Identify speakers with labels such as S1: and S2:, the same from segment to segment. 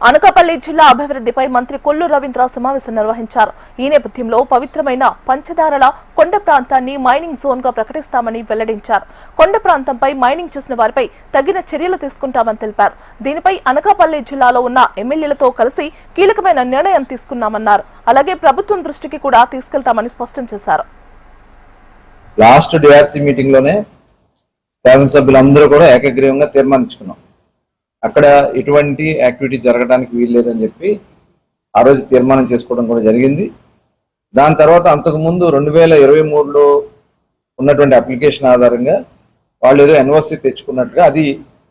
S1: అనకాపల్లి జిల్లా అభివృద్ధిపై మంత్రి కొల్లు రవీంద్ర సమావేశం నిర్వహించారు. ఈ నేపథ్యంలో పవిత్రమైన పంచదారల కొండ ప్రాంతాన్ని మైనింగ్ జోన్ గా ప్రకటిస్తామని వెల్లడించారు. కొండ ప్రాంతంపై మైనింగ్ చేసిన వారిపై తగిన చర్యలు తీసుకుంటామని తెలిపారు. దీనిపై అనకాపల్లి జిల్లాలో ఉన్న ఎమ్మెల్యేలతో కలిసి కీలకమైన నిర్ణయం తీసుకున్నామన్నారు. అలాగే ప్రభుత్వం దృష్టికి కూడా తీసుకెళ్తామని స్పష్టం చేశారు.
S2: లాస్ట్ డిఆర్సీ మీటింగ్ లోనే శాసనసభ్యులందరూ కూడా ఏకగ్రీవంగా తీర్మానించుకున్నాం. అక్కడ ఎటువంటి యాక్టివిటీ జరగడానికి వీలు లేదని చెప్పి ఆ రోజు తీర్మానం చేసుకోవడం కూడా జరిగింది. దాని తర్వాత అంతకుముందు 2023లో ఉన్నటువంటి అప్లికేషన్ ఆధారంగా వాళ్ళు ఏదో ఎన్ఓసి తెచ్చుకున్నట్టుగా అది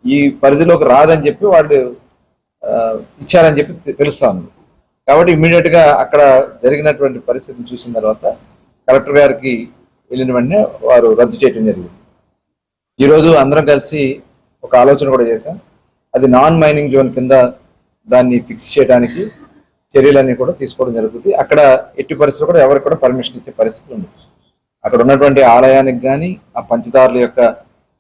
S2: ఈ పరిధిలోకి రాదని చెప్పి వాళ్ళు ఇచ్చారని చెప్పి తెలుస్తుంది. కాబట్టి ఇమ్మీడియట్గా అక్కడ జరిగినటువంటి పరిస్థితిని చూసిన తర్వాత కలెక్టర్ గారికి వెళ్ళిన వెంటనే వారు రద్దు చేయడం జరిగింది. ఈరోజు అందరం కలిసి ఒక ఆలోచన కూడా చేశాం. అది నాన్ మైనింగ్ జోన్ కింద దాన్ని ఫిక్స్ చేయడానికి చర్యలన్నీ కూడా తీసుకోవడం జరుగుతుంది. అక్కడ ఎట్టి పరిస్థితులు కూడా ఎవరికి కూడా పర్మిషన్ ఇచ్చే పరిస్థితి ఉంది. అక్కడ ఉన్నటువంటి ఆలయానికి కానీ ఆ పంచదారుల యొక్క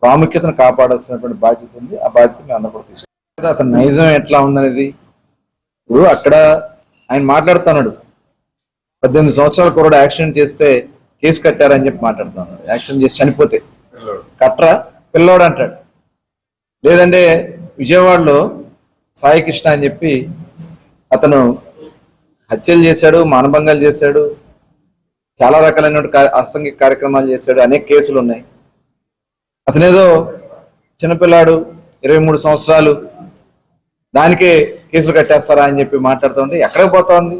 S2: ప్రాముఖ్యతను కాపాడాల్సినటువంటి బాధ్యత ఉంది. ఆ బాధ్యత మేము అందరూ కూడా తీసుకుంటాం. అతని నైజం ఎట్లా ఉందనేది ఇప్పుడు అక్కడ ఆయన మాట్లాడుతున్నాడు. 18 సంవత్సరాల కుర్రాడు యాక్సిడెంట్ చేస్తే కేసు కట్టారని చెప్పి మాట్లాడుతున్నాడు. యాక్సిడెంట్ చేసి చనిపోతే కట్టరా పిల్లోడు అంటాడు. లేదంటే విజయవాడలో సాయి కృష్ణ అని చెప్పి అతను హత్యలు చేశాడు, మానభంగాలు చేశాడు, చాలా రకాలైన అసాంఘిక కార్యక్రమాలు చేశాడు, అనేక కేసులు ఉన్నాయి. అతనేదో చిన్నపిల్లాడు 23 సంవత్సరాలు దానికే కేసులు కట్టేస్తారా అని చెప్పి మాట్లాడుతూ ఉంటే ఎక్కడికి పోతా ఉంది?